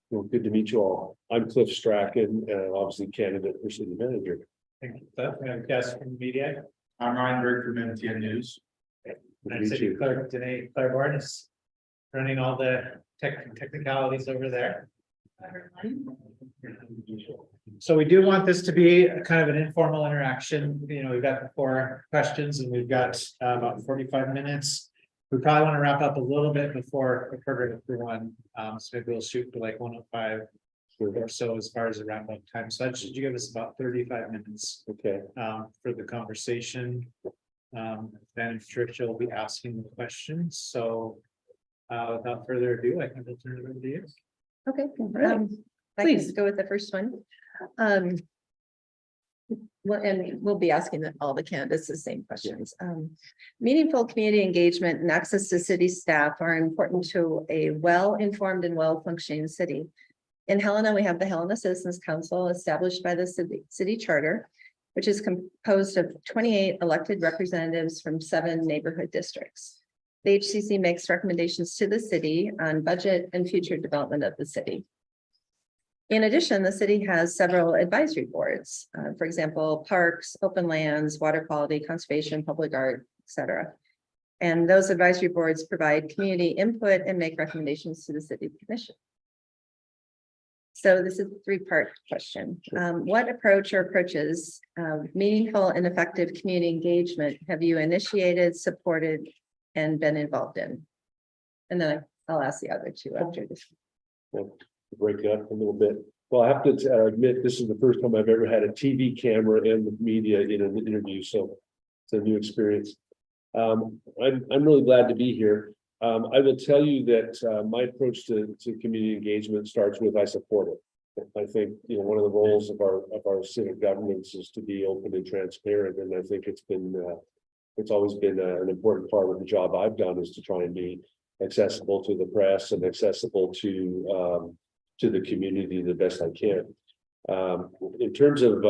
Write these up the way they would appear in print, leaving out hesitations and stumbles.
Well, good to meet you all. I'm Cliff Strachan, obviously candidate for city manager. Thank you, Cliff. We have a guest from the media. I'm Ryan Berg from MTN News. Good to And meet City you. Clerk Danae Claiborne is running all the technicalities over there. So we do want this to be a kind of an informal interaction. You know, we've got 4 questions and we've got about 45 minutes. We probably want to wrap up a little bit before the program for one. So maybe we'll shoot for like 105 or so as far as the wrap up time. So that should give us about 35 minutes Okay, for the conversation. Ben and Patricia will be asking the questions. So without further ado, I can turn it over to you. Okay, Please. please go with the first one. Well, and we'll be asking all the candidates the same questions. Meaningful community engagement and access to city staff are important to a well-informed and well-functioning city. In Helena, we have the Helena Citizens Council established by the city charter, which is composed of 28 elected representatives from 7 neighborhood districts. The HCC makes recommendations to the city on budget and future development of the city. In addition, the city has several advisory boards, for example, parks, open lands, water quality, conservation, public art, etc. And those advisory boards provide community input and make recommendations to the city commission. So this is a 3-part question. What approach or approaches of meaningful and effective community engagement have you initiated, supported, and been involved in? And then I'll ask the other 2 after this. break it up a little bit. Well, I have to admit, this is the first time I've ever had a TV camera and the media in an interview, so it's a new experience. I'm really glad to be here. I will tell you that my approach to community engagement starts with I support it. I think, you know, one of the roles of our civic governments is to be open and transparent, and I think it's always been an important part of the job I've done, is to try and be accessible to the press and accessible to the community the best I can. In terms of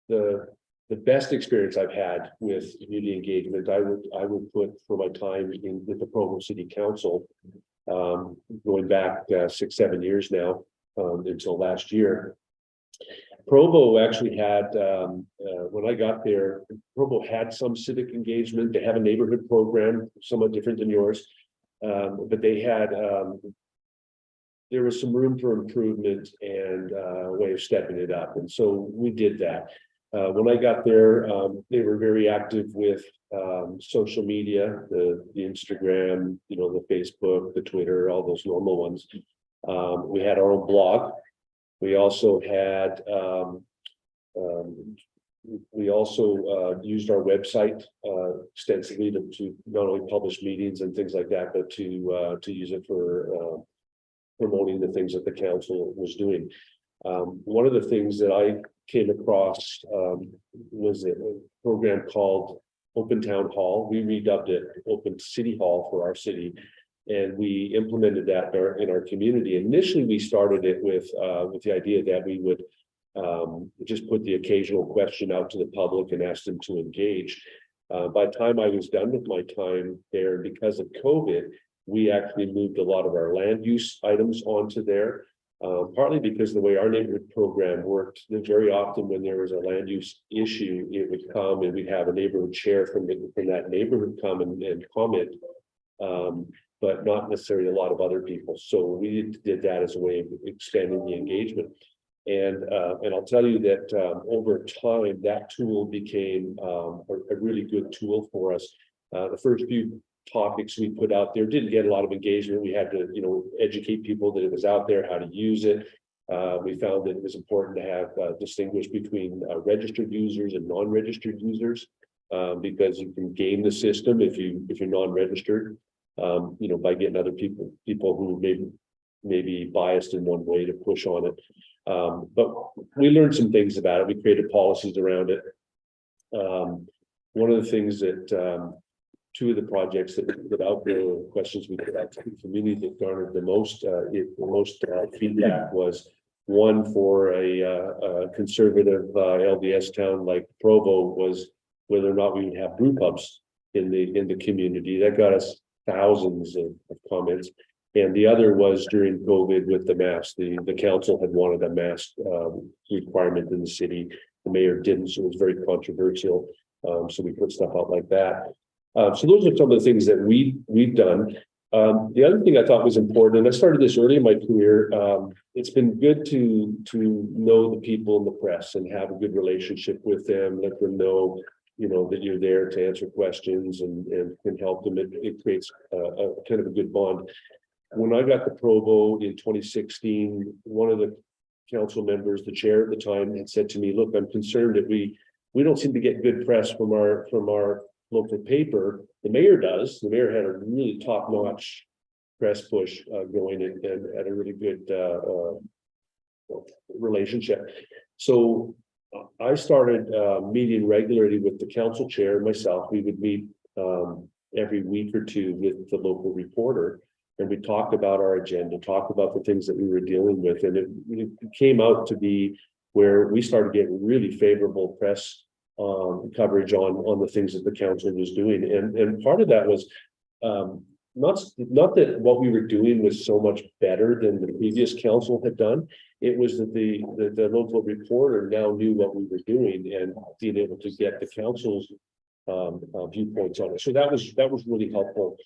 the best experience I've had with community engagement, I would put for my time with the Provo City Council, going back 6-7 years now, until last year. Provo actually had, when I got there, Provo had some civic engagement. They have a neighborhood program, somewhat different than yours, but they had, there was some room for improvement and a way of stepping it up. And so we did that. When I got there, they were very active with social media, the Instagram, you know, the Facebook, the Twitter, all those normal ones. We had our own blog. We also had, used our website extensively to not only publish meetings and things like that, but to use it for promoting the things that the council was doing. One of the things that I came across was a program called Open Town Hall. We redubbed it Open City Hall for our city, and we implemented that in our community. Initially, we started it with the idea that we would just put the occasional question out to the public and ask them to engage. By the time I was done with my time there, because of COVID, we actually moved a lot of our land use items onto there. Partly because the way our neighborhood program worked, that very often when there was a land use issue, it would come and we'd have a neighborhood chair from that neighborhood come and comment, but not necessarily a lot of other people. So we did that as a way of expanding the engagement. And I'll tell you that over time, that tool became a really good tool for us. The first few topics we put out there didn't get a lot of engagement. We had to, you know, educate people that it was out there, how to use it. We found that it was important to have distinguish between registered users and non-registered users, because you can game the system if you're non-registered, you know, by getting other people who may be biased in one way to push on it. But we learned some things about it. We created policies around it. One of the things that 2 of the projects that outdoor questions we put out to the community that garnered the most feedback was one for a conservative LDS town like Provo, was whether or not we would have brew pubs in the community. That got us thousands of comments. And the other was during COVID with the mask. The council had wanted a mask requirement in the city. The mayor didn't, so it was very controversial. So we put stuff out like that. So those are some of the things that we've done. The other thing I thought was important, and I started this early in my career, it's been good to know the people in the press and have a good relationship with them, let them know, that you're there to answer questions and can help them. It creates a kind of a good bond. When I got the Provo in 2016, one of the council members, the chair at the time, had said to me, "Look, I'm concerned that we don't seem to get good press from our local paper. The mayor does. The mayor had a really top-notch press push going and had a really good relationship." So I started meeting regularly with the council chair and myself. We would meet every week or two with the local reporter, and we talked about our agenda, talked about the things that we were dealing with, and it came out to be where we started getting really favorable press coverage on the things that the council was doing, and part of that was not that what we were doing was so much better than the previous council had done. It was that the local reporter now knew what we were doing and being able to get the council's viewpoints on it. So that was really helpful.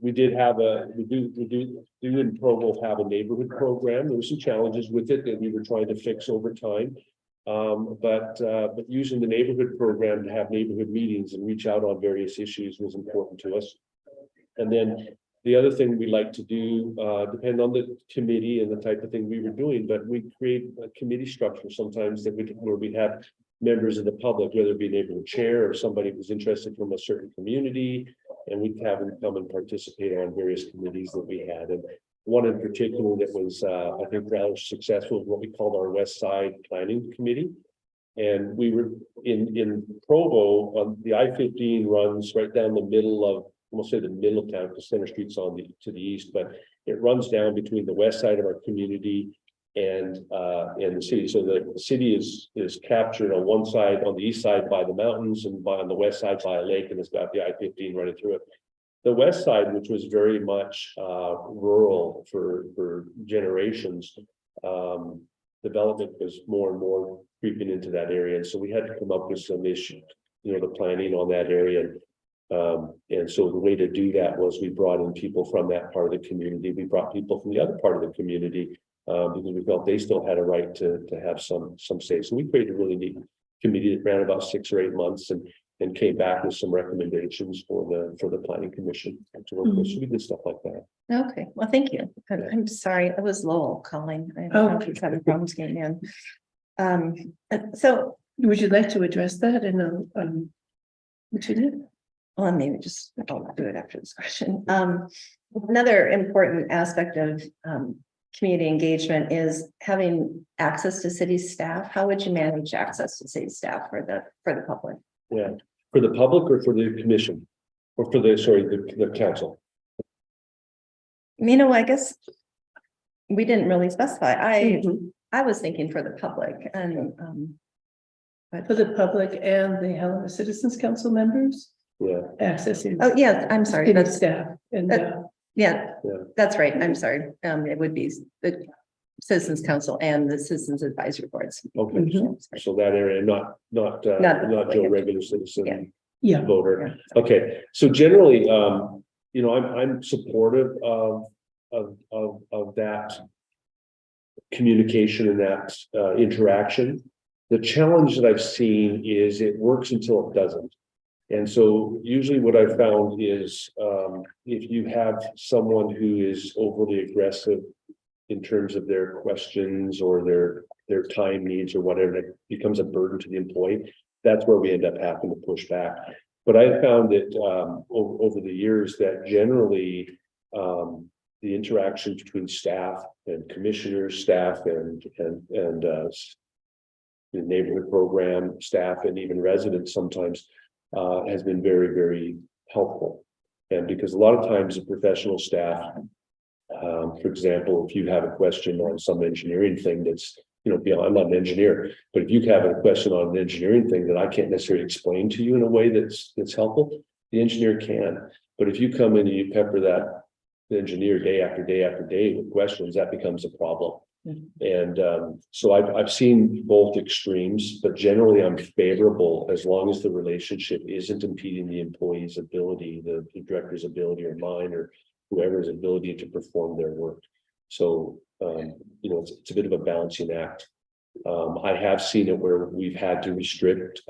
We do in Provo have a neighborhood program. There were some challenges with it that we were trying to fix over time. But using the neighborhood program to have neighborhood meetings and reach out on various issues was important to us. And then the other thing we like to do, depend on the committee and the type of thing we were doing, but we create a committee structure sometimes where we have members of the public, whether it be a neighborhood chair or somebody who's interested from a certain community, and we'd have them come and participate on various committees that we had. And one in particular that was, I think, rather successful is what we called our West Side Planning Committee. And we were in Provo, the I-15 runs right down the middle of, almost say the middle of town, because Center Street's to the east, but it runs down between the west side of our community and the city. So the city is captured on one side, on the east side by the mountains, and on the west side by a lake, and it's got the I-15 running through it. The west side, which was very much rural for generations, development was more and more creeping into that area. And so we had to come up with some issues, the planning on that area. And so the way to do that was we brought in people from that part of the community. We brought people from the other part of the community because we felt they still had a right to have some say. So we created a really neat committee that ran about 6 or 8 months and came back with some recommendations for the planning commission to work with. So we did stuff like that. Okay, well, thank you. I'm sorry, I was Lowell calling. I don't know if he's having problems getting in. So would you like to address that in what you did? well, maybe just I'll do it after this question. Another important aspect of community engagement is having access to city staff. How would you manage access to city staff for the public? Yeah, for the public or for the commission, or for the council. I guess we didn't really specify. I was thinking for the public and For the public and the Helena Citizens Council members Yeah, accessing. oh yeah, I'm sorry. City That's staff and yeah, Yeah. that's right. I'm sorry. It would be the Citizens Council and the Citizens Advisory Boards. okay, Mhm. so that area, not Joe, regular citizen yeah. voter. Okay, so generally, I'm supportive of that communication and that interaction. The challenge that I've seen is it works until it doesn't. And so usually what I've found is if you have someone who is overly aggressive in terms of their questions or their time needs or whatever, it becomes a burden to the employee. That's where we end up having to push back. But I found that over the years that generally the interaction between staff and commissioners, staff and the neighborhood program staff and even residents sometimes has been very, very helpful. And because a lot of times the professional staff, for example, if you have a question on some engineering thing that's, beyond, I'm not an engineer, but if you have a question on an engineering thing that I can't necessarily explain to you in a way that's helpful, the engineer can. But if you come in and you pepper that engineer day after day after day with questions, that becomes a problem. Mhm. And so I've seen both extremes, but generally I'm favorable as long as the relationship isn't impeding the employee's ability, the director's ability or mine or whoever's ability to perform their work. So, it's a bit of a balancing act. I have seen it where we've had to restrict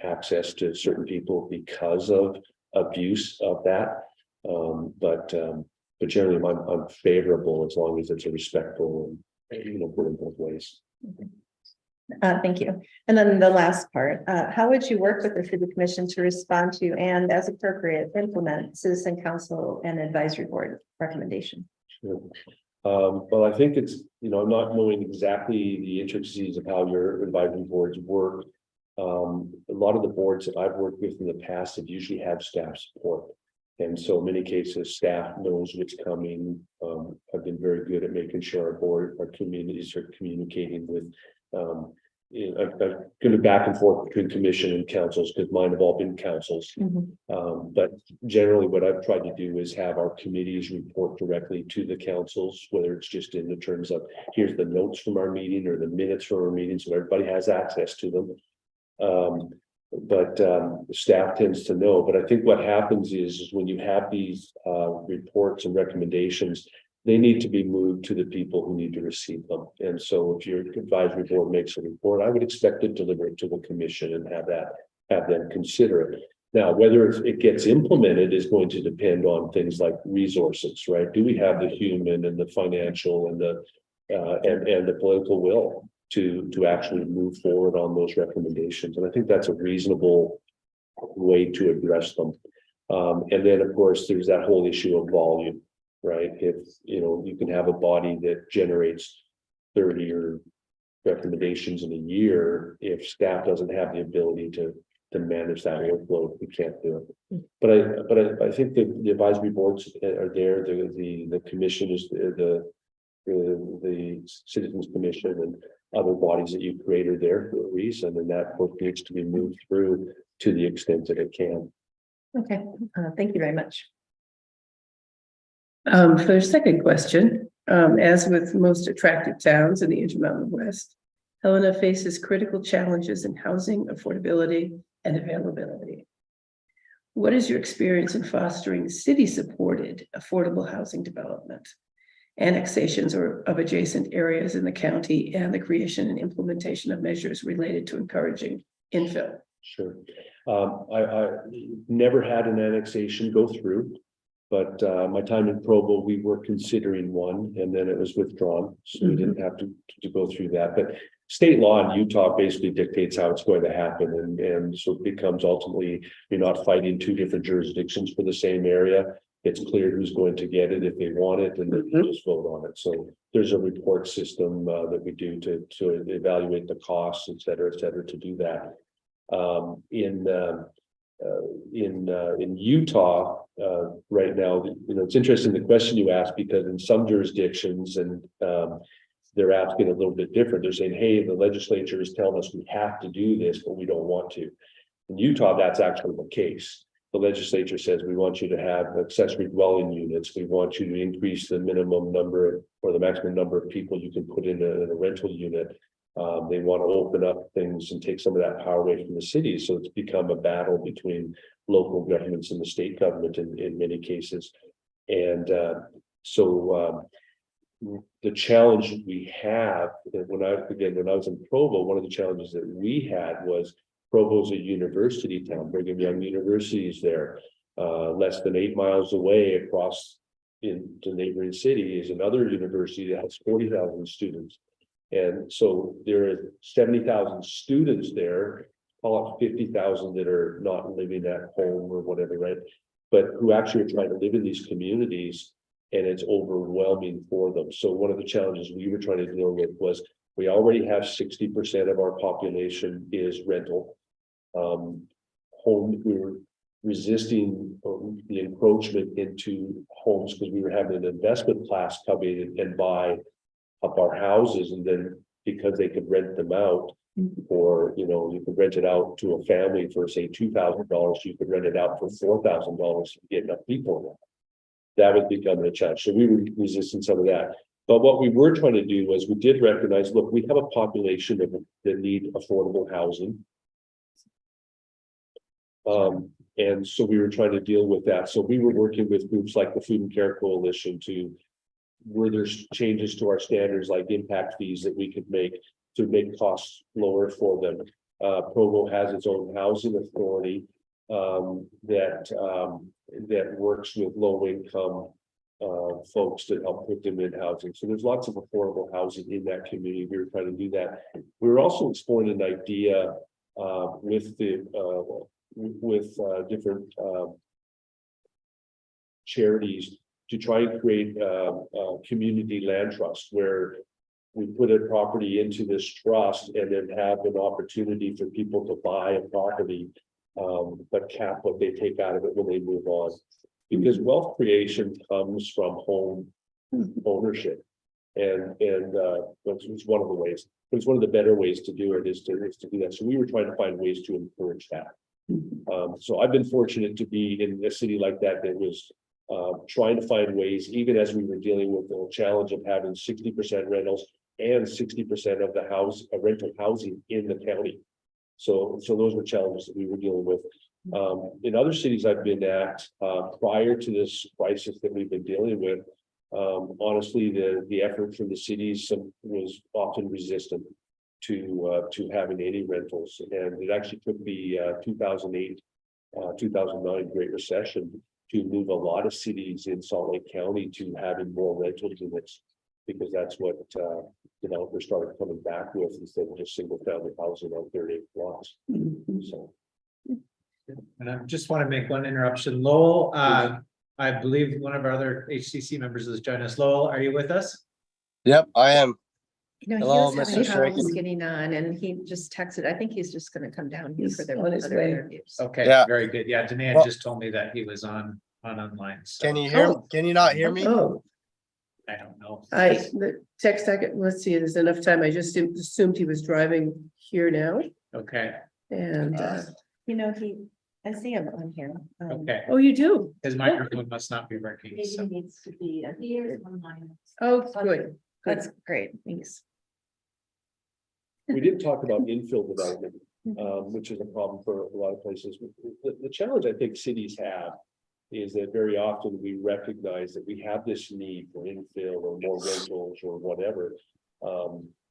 access to certain people because of abuse of that. But generally I'm favorable as long as it's a respectful and, good in both ways. Thank you. And then the last part, how would you work with the city commission to respond to and as appropriate, implement citizen council and advisory board recommendation? Sure. Well, I think it's, I'm not knowing exactly the intricacies of how your advisory boards work. A lot of the boards that I've worked with in the past have usually had staff support. And so in many cases, staff knows what's coming. I've been very good at making sure our communities are communicating with, I've gone back and forth between commission and councils because mine have all been councils. But generally what I've tried to do is have our committees report directly to the councils, whether it's just in the terms of here's the notes from our meeting or the minutes from our meeting, so everybody has access to them. But staff tends to know. But I think what happens is when you have these reports and recommendations, they need to be moved to the people who need to receive them. And so if your advisory board makes a report, I would expect to deliver it to the commission and have them consider it. Now, whether it gets implemented is going to depend on things like resources, right? Do we have the human and the financial and the political will to actually move forward on those recommendations? And I think that's a reasonable way to address them. And then, of course, there's that whole issue of volume, right? If, you can have a body that generates 30 or recommendations in a year, if staff doesn't have the ability to manage that workload, we can't do it. But I think the advisory boards are there. The commission is the Citizens Commission and other bodies that you create are there for a reason, and that work needs to be moved through to the extent that it can. Okay, thank you very much. For the second question, as with most attractive towns in the Intermountain West, Helena faces critical challenges in housing affordability and availability. What is your experience in fostering city-supported affordable housing development, annexations of adjacent areas in the county, and the creation and implementation of measures related to encouraging infill? Sure. I never had an annexation go through, but my time in Provo, we were considering one, and then it was withdrawn, so we didn't have to go through that. But state law in Utah basically dictates how it's going to happen, and so it becomes ultimately you're not fighting two different jurisdictions for the same area. It's clear who's going to get it if they want it, and then you just vote on it. So there's a report system that we do to evaluate the costs, et cetera, to do that. In Utah, right now, it's interesting the question you asked, because in some jurisdictions, and they're asking a little bit different. They're saying, hey, the legislature is telling us we have to do this, but we don't want to. In Utah, that's actually the case. The legislature says we want you to have accessory dwelling units. We want you to increase the minimum number or the maximum number of people you can put in a rental unit. They want to open up things and take some of that power away from the cities. So it's become a battle between local governments and the state government in many cases. And the challenge we have when I was in Provo, one of the challenges that we had was Provo's a university town. Brigham Young University is there. Less than 8 miles away across into neighboring city is another university that has 40,000 students. And so there are 70,000 students there, call it 50,000 that are not living at home or whatever, right? But who actually are trying to live in these communities, and it's overwhelming for them. So one of the challenges we were trying to deal with was we already have 60% of our population is rental. We were resisting the encroachment into homes because we were having an investment class come in and buy up our houses, and then because they could rent them out, or you could rent it out to a family for say $2,000, you could rent it out for $4,000 to get enough people. that was becoming a challenge. So we were resisting some of that. But what we were trying to do was we did recognize, look, we have a population that need affordable housing. And so we were trying to deal with that. So we were working with groups like the Food and Care Coalition where there's changes to our standards, like impact fees that we could make to make costs lower for them. Provo has its own housing authority that works with low income folks to help put them in housing. So there's lots of affordable housing in that community. We were trying to do that. We were also exploring an idea with different charities to try and create a community land trust where we put a property into this trust and then have an opportunity for people to buy a property, but cap what they take out of it when they move on. Because wealth creation comes from home ownership. And it's one of the ways, but it's one of the better ways to do it is to do that. So we were trying to find ways to encourage that. So I've been fortunate to be in a city like that was trying to find ways, even as we were dealing with the challenge of having 60% rentals and 60% of the rental housing in the county. So those were challenges that we were dealing with. In other cities I've been at prior to this crisis that we've been dealing with, honestly, the effort from the cities was often resistant to having any rentals, and it actually took the 2008, 2009 Great Recession to move a lot of cities in Salt Lake County to having more rental units, because that's what developers started coming back with instead of just single family housing on 38 blocks. So. And I just want to make one interruption. Lowell, I believe one of our other HCC members is joining us. Lowell, are you with us? Yep, I am. You know, Hello, he was Mr. having Strachan. troubles getting on and he just texted, I think he's just gonna come down here He's for their on his other way. interviews. Okay, Yeah. very good. Yeah, Danae Well- just told me that he was online. So Can you hear? Oh. Can you not hear me? Oh, I don't know. the text I got, let's see, there's enough time. I just assumed he was driving here now Okay, and, You know, I see him on here. okay. oh, you do? His microphone must not be working. Maybe So. he needs to be here online. Oh, good. That's great, thanks. We did talk about infill development, which is a problem for a lot of places. The challenge I think cities have is that very often we recognize that we have this need for infill or more rentals or whatever.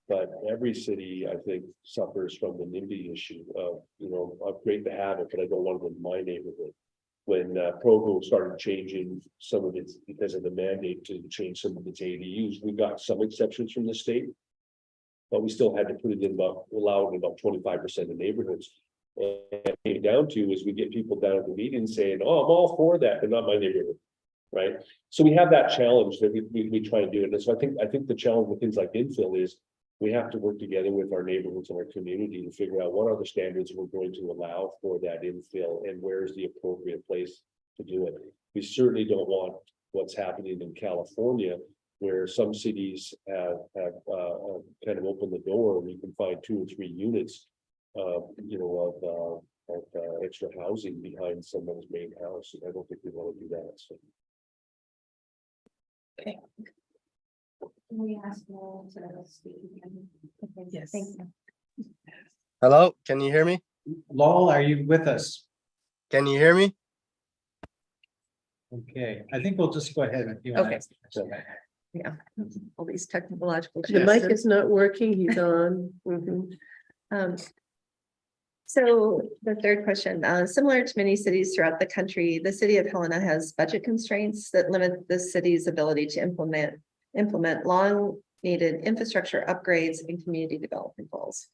But every city, I think, suffers from the NIMBY issue of, great to have it, but I don't want it in my neighborhood. When Provo started changing some of its, because of the mandate to change some of its ADUs, we got some exceptions from the state. But we still had to put it in allow it in about 25% of neighborhoods. And it came down to is we get people down at the meeting saying, oh, I'm all for that, but not my neighborhood. Right. So we have that challenge that we try to do it. And so I think the challenge with things like infill is we have to work together with our neighborhoods and our community to figure out what are the standards we're going to allow for that infill and where is the appropriate place to do it. We certainly don't want what's happening in California, where some cities have kind of opened the door and you can find 2 or 3 units, of extra housing behind someone's main house. And I don't think we want to do that. So. Okay. Can we ask Lowell to speak again? Yes. Thank you. Hello, can you hear me? Lowell, are you with us? Can you hear me? Okay, I think we'll just go ahead and. You wanna Okay. ask the question? Yeah, all these technological. The mic challenges. is not working. He's on. Mhm. So the third question, similar to many cities throughout the country, the city of Helena has budget constraints that limit the city's ability to implement long needed infrastructure upgrades and community development goals.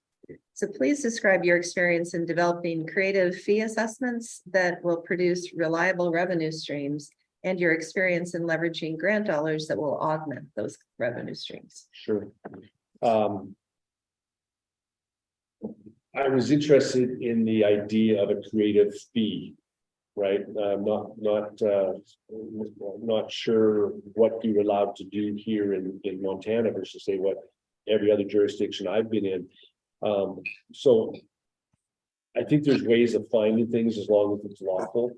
So please describe your experience in developing creative fee assessments that will produce reliable revenue streams and your experience in leveraging grant dollars that will augment those revenue streams. Sure. I was interested in the idea of a creative fee, right? Not sure what you're allowed to do here in Montana versus say what every other jurisdiction I've been in. So I think there's ways of finding things as long as it's lawful.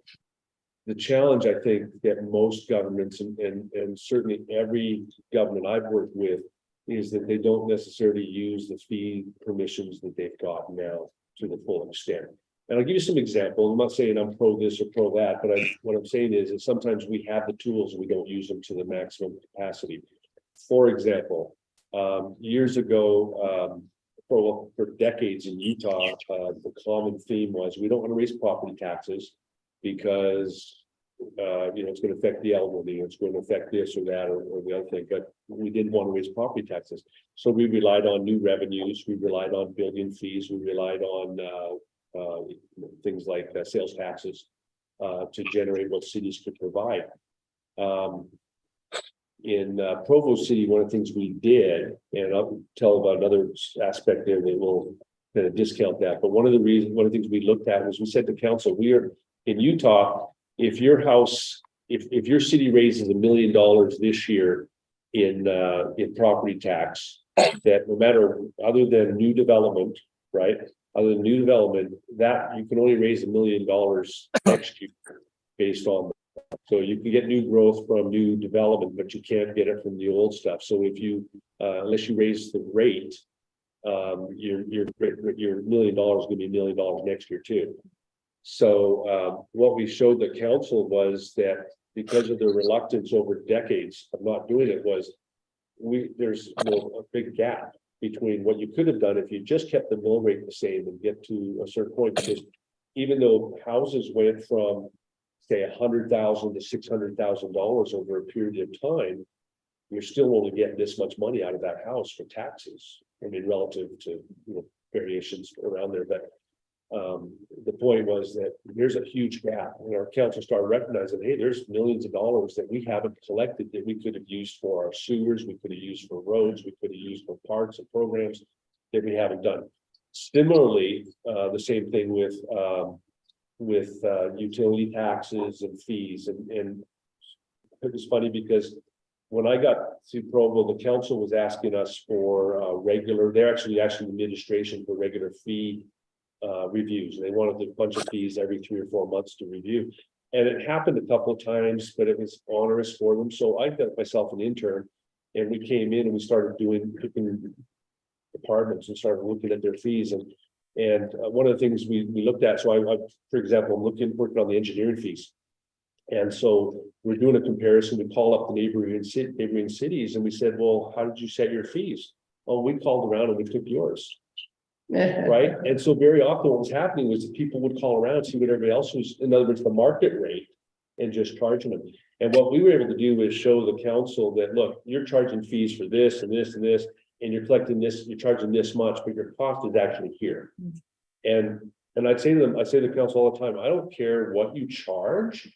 the challenge, I think, that most governments and certainly every government I've worked with is that they don't necessarily use the fee permissions that they've got now to the full extent. And I'll give you some examples. I'm not saying I'm pro this or pro that, but what I'm saying is that sometimes we have the tools and we don't use them to the maximum capacity. For example, years ago, for decades in Utah, the common theme was we don't want to raise property taxes because it's going to affect the elderly, it's going to affect this or that or the other thing, but we didn't want to raise property taxes. So we relied on new revenues, we relied on building fees, we relied on things like sales taxes to generate what cities could provide. In Provo City, one of the things we did, and I'll tell about another aspect there that will kind of discount that, but one of the things we looked at was we said to council, we are in Utah, if your house, if your city raises $1 million this year in property tax, that no matter other than new development, right? Other than new development, that you can only raise $1 million next year based on. So you can get new growth from new development, but you can't get it from the old stuff. So if you, unless you raise the rate, your $1 million is going to be $1 million next year too. So what we showed the council was that because of their reluctance over decades of not doing it was there's a big gap between what you could have done if you just kept the mill rate the same and get to a certain point, because even though houses went from say $100,000 to $600,000 over a period of time, you're still only getting this much money out of that house for taxes. I mean, relative to variations around there, but the point was that there's a huge gap, and our council started recognizing, hey, there's millions of dollars that we haven't collected that we could have used for our sewers, we could have used for roads, we could have used for parks and programs that we haven't done. Similarly, the same thing with utility taxes and fees, and it was funny because when I got to Provo, the council was asking us for they're actually asking the administration for regular fee reviews. They wanted a bunch of fees every 3 or 4 months to review. And it happened a couple of times, but it was onerous for them. So I got myself an intern and we came in and we started picking departments and started looking at their fees. And one of the things we looked at, so I for example, I'm working on the engineering fees. And so we're doing a comparison. We call up the neighboring cities and we said, well, how did you set your fees? Oh, we called around and we took yours. Right. And so very often what was happening was that people would call around, see what everybody else was, in other words, the market rate, and just charging them. And what we were able to do is show the council that, look, you're charging fees for this and this and this, and you're collecting this, you're charging this much, but your cost is actually here. And I say to the council all the time, I don't care what you charge,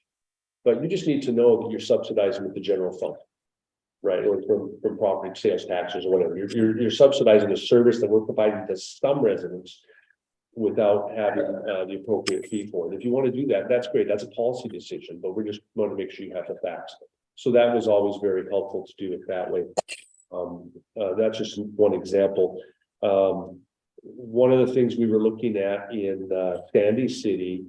but you just need to know that you're subsidizing with the general fund. Right, or from property sales taxes or whatever. You're subsidizing a service that we're providing to some residents without having the appropriate fee for it. If you want to do that, that's great. That's a policy decision, but we're just going to make sure you have the facts. So that was always very helpful to do it that way. That's just one example. One of the things we were looking at in Sandy City,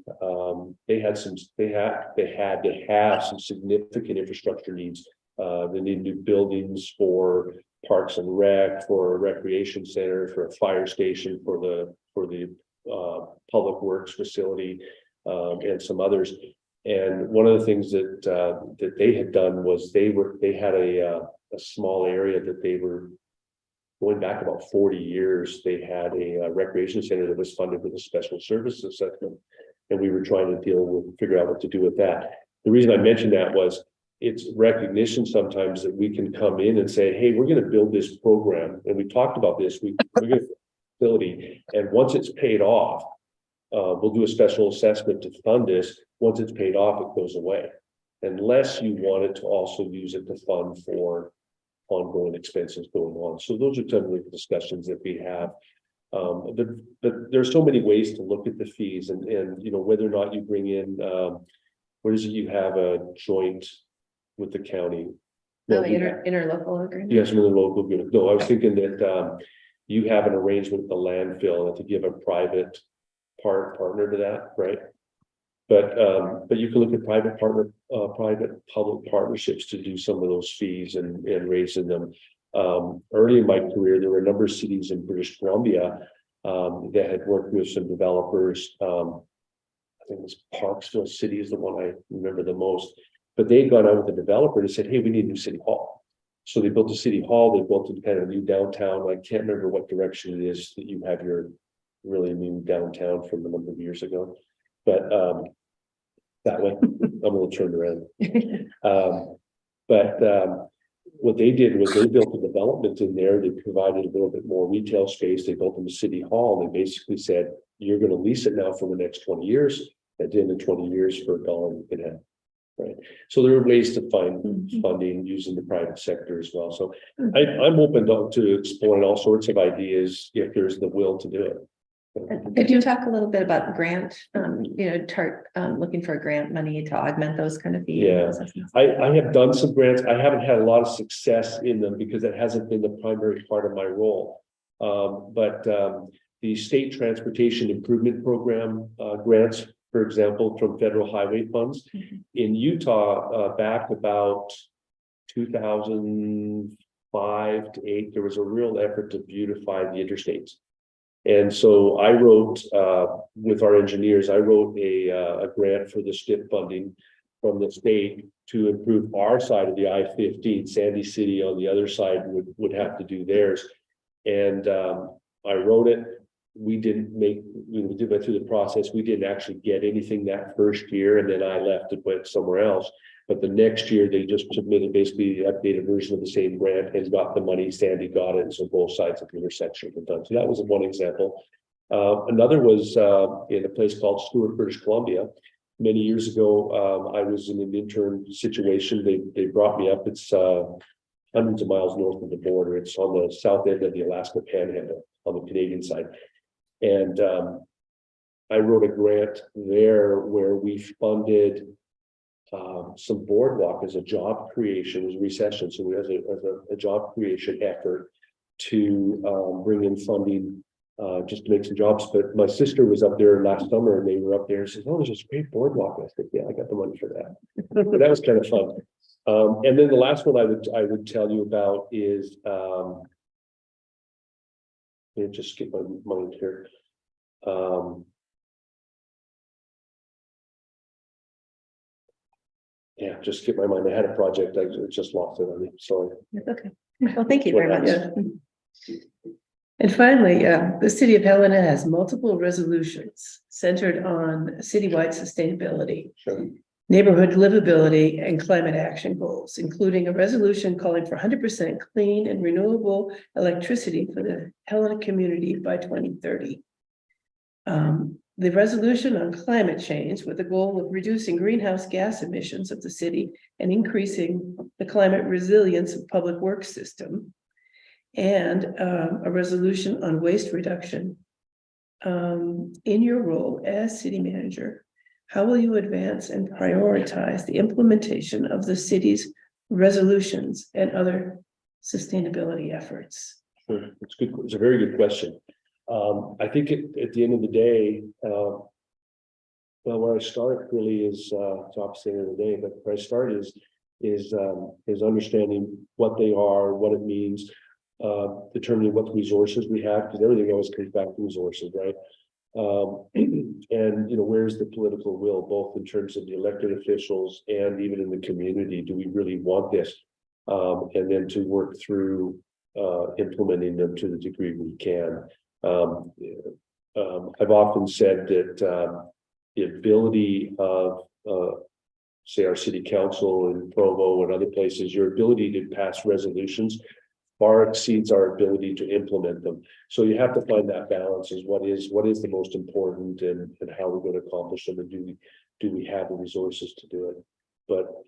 they had to have some significant infrastructure needs. They need new buildings for parks and rec, for a recreation center, for a fire station, for the public works facility, and some others. And one of the things that they had done was they had a small area that they were going back about 40 years. They had a recreation center that was funded with a special services assessment, and we were trying to figure out what to do with that. The reason I mentioned that was it's recognition sometimes that we can come in and say, hey, we're going to build this program. And we talked about this, we're going to facility. And once it's paid off, we'll do a special assessment to fund this. Once it's paid off, it goes away. Unless you wanted to also use it to fund for ongoing expenses going on. So those are some of the discussions that we have. But there's so many ways to look at the fees and whether or not you bring in, what is it, you have a joint with the county. No, interlocal agreement. Yes, with the local agreement. No, I was thinking that you have an arrangement with the landfill to give a private partner to that, right? But you can look at private-public partnerships to do some of those fees and raising them. Early in my career, there were a number of cities in British Columbia that had worked with some developers. I think it was Parksville City is the one I remember the most. But they had gone out with the developer and said, "Hey, we need a new city hall." So they built a city hall. They built a kind of new downtown. I can't remember what direction it is that you have your really new downtown from a number of years ago, but that way I'm a little turned around. But what they did was they built a development in there. They provided a little bit more retail space. They built them a city hall. They basically said, "You're going to lease it now for the next 20 years. At the end of 20 years, for $1 you can have." Right. So there are ways to find funding using the private sector as well. So I'm open to exploring all sorts of ideas if there's the will to do it. Could you talk a little bit about grant, looking for grant money to augment those kind of fees? Yeah. I have done some grants. I haven't had a lot of success in them because it hasn't been the primary part of my role. But the State Transportation Improvement Program grants, for example, from federal highway funds in Utah, back about 2005 to 8, there was a real effort to beautify the interstates. And so I wrote, with our engineers, I wrote a grant for the STIP funding from the state to improve our side of the I-15. Sandy City on the other side would have to do theirs. And I wrote it. We didn't make, we went through the process. We didn't actually get anything that first year, and then I left and went somewhere else. But the next year, they just submitted basically the updated version of the same grant and got the money. Sandy got it, and so both sides of the intersection were done. So that was one example. Another was in a place called Stewart, British Columbia. Many years ago, I was in an intern situation. They brought me up. It's hundreds of miles north of the border. It's on the south end of the Alaska Panhandle on the Canadian side. And I wrote a grant there where we funded some boardwalk as a job creation, as a recession. So we as a job creation effort to bring in funding just to make some jobs. But my sister was up there last summer and they were up there and said, "Oh, there's this great boardwalk." I said, "Yeah, I got the money for that." But that was kind of fun. And then the last one I would tell you about is let me just skip my mind here. Yeah, just skip my mind. I had a project. I just lost it on me. Sorry. Okay. Well, thank you very much. Yeah. And finally, the city of Helena has multiple resolutions centered on citywide sustainability, Sure. neighborhood livability, and climate action goals, including a resolution calling for 100% clean and renewable electricity for the Helena community by 2030. The resolution on climate change with the goal of reducing greenhouse gas emissions of the city and increasing the climate resilience of public works system, and a resolution on waste reduction. In your role as city manager, how will you advance and prioritize the implementation of the city's resolutions and other sustainability efforts? Sure. It's good. It's a very good question. I think at the end of the day, well, where I start really is it's opposite end of the day, but where I start is understanding what they are, what it means, determining what resources we have, because everything always comes back to resources, right? And where's the political will, both in terms of the elected officials and even in the community? Do we really want this? And then to work through implementing them to the degree we can. I've often said that the ability of say our city council in Provo and other places, your ability to pass resolutions far exceeds our ability to implement them. So you have to find that balance, is what is the most important, and how we're going to accomplish them, and do we have the resources to do it? But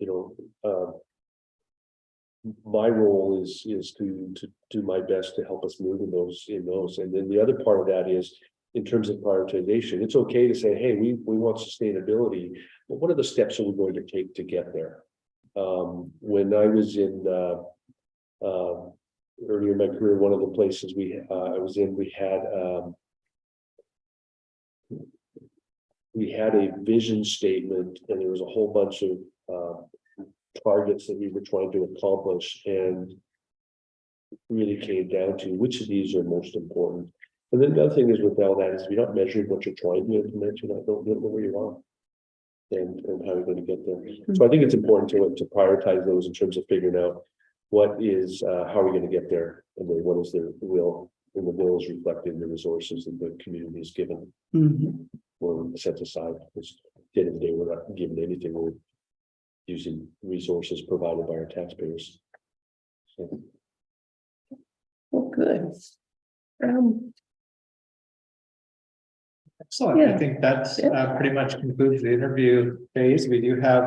my role is to do my best to help us move in those. And then the other part of that is in terms of prioritization. It's okay to say, hey, we want sustainability, but what are the steps are we going to take to get there? When I was in earlier in my career, one of the places we had we had a vision statement and there was a whole bunch of targets that we were trying to accomplish, and really came down to which of these are most important. And then the other thing is with all that is if you're not measuring what you're trying to implement, you don't know where you are and how you're going to get there. So I think it's important to prioritize those in terms of figuring out what is how are we going to get there, and then what is the will, and the will is reflected in the resources that the community is given or set aside. Because at the end of the day, we're not given anything, we're using resources provided by our taxpayers. So. Well, good. Excellent. I Yeah. think that's pretty much concludes the interview phase. We do have,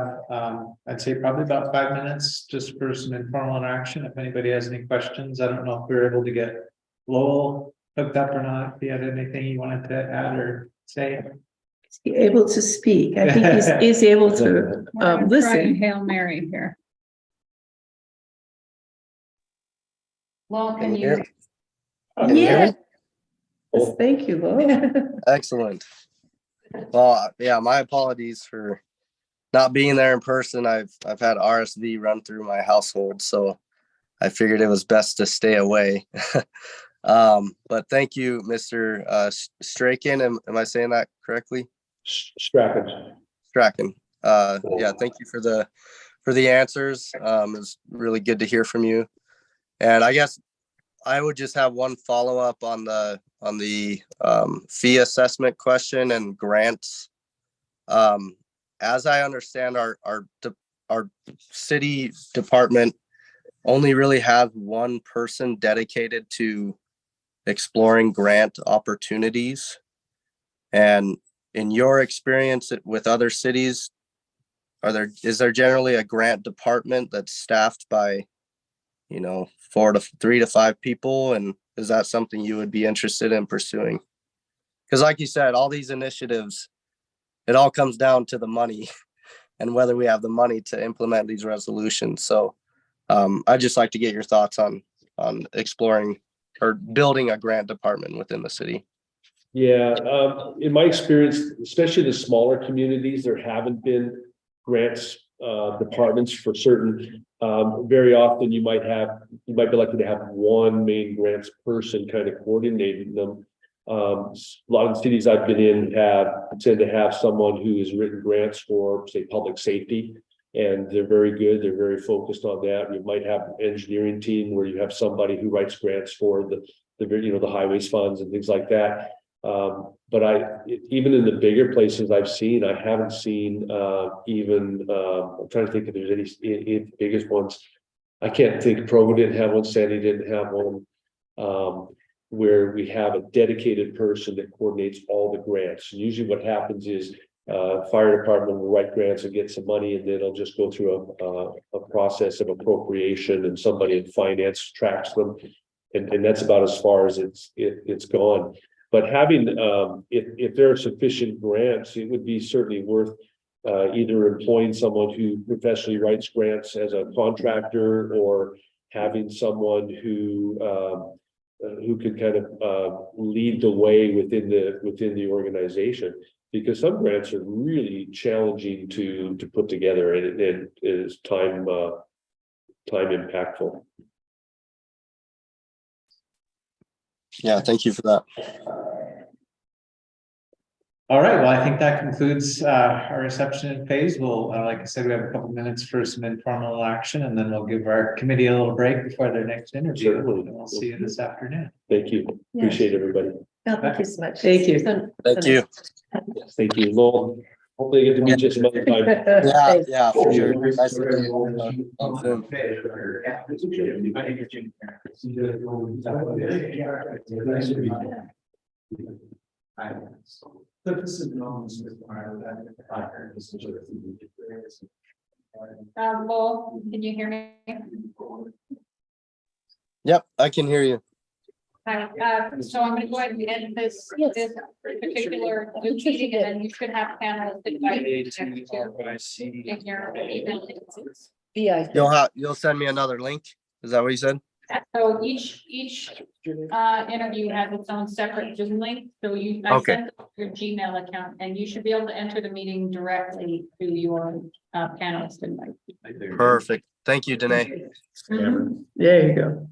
I'd say probably about 5 minutes just for some informal interaction. If anybody has any questions, I don't know if we were able to get Lowell hooked up or not. If you had anything you wanted to add or say. Is he able to speak? I think he's able to listen. Hail Mary here. Well, Can you hear me? Yeah. hear me? Yes, thank you, Lowell. Excellent. Well, yeah, my apologies for not being there in person. I've had RSV run through my household, so I figured it was best to stay away. But thank you, Mr. Strachan. Am I saying that correctly? Strachan. Strachan. Yeah, thank you for the answers. It was really good to hear from you. And I guess I would just have one follow-up on the fee assessment question and grants. As I understand, our city department only really has one person dedicated to exploring grant opportunities. And in your experience with other cities, is there generally a grant department that's staffed by 3 to 5 people? And is that something you would be interested in pursuing? Because like you said, all these initiatives, it all comes down to the money and whether we have the money to implement these resolutions. So I'd just like to get your thoughts on exploring or building a grant department within the city. Yeah, in my experience, especially the smaller communities, there haven't been grants departments for certain. Very often you might be lucky to have one main grants person kind of coordinating them. A lot of the cities I've been in tend to have someone who has written grants for, say, public safety, and they're very good. They're very focused on that. You might have an engineering team where you have somebody who writes grants for the highways funds and things like that. But even in the bigger places I haven't seen even I'm trying to think if there's any biggest ones. I can't think. Provo didn't have one. Sandy didn't have one. Where we have a dedicated person that coordinates all the grants. And usually what happens is fire department will write grants and get some money, and then it'll just go through a process of appropriation, and somebody in finance tracks them. And that's about as far as it's gone. But having, if there are sufficient grants, it would be certainly worth either employing someone who professionally writes grants as a contractor, or having someone who could kind of lead the way within the organization, because some grants are really challenging to put together, and it is time impactful. Yeah, thank you for that. All right, well, I think that concludes our reception phase. We'll, like I said, we have a couple minutes for some informal action, and then we'll give our committee a little break before their next interview. Certainly. And we'll see you this afternoon. Thank you. Yeah. Appreciate everybody. No, thank you so much. Thank you. Thank you. Thank you, Lowell. Hopefully I get to meet you some other time. Yeah, for sure. Nice to meet you on Zoom. Lowell, can you hear me? Yep, I can hear you. Hi, so I'm gonna go ahead and end this particular Zoom meeting, and then you should have panelists invited in your email. You'll send me another link. Is that what you said? So each interview has its own separate Zoom link, so I Okay. sent your Gmail account, and you should be able to enter the meeting directly to your panelist invite. Perfect. Thank you, Danae. There you go.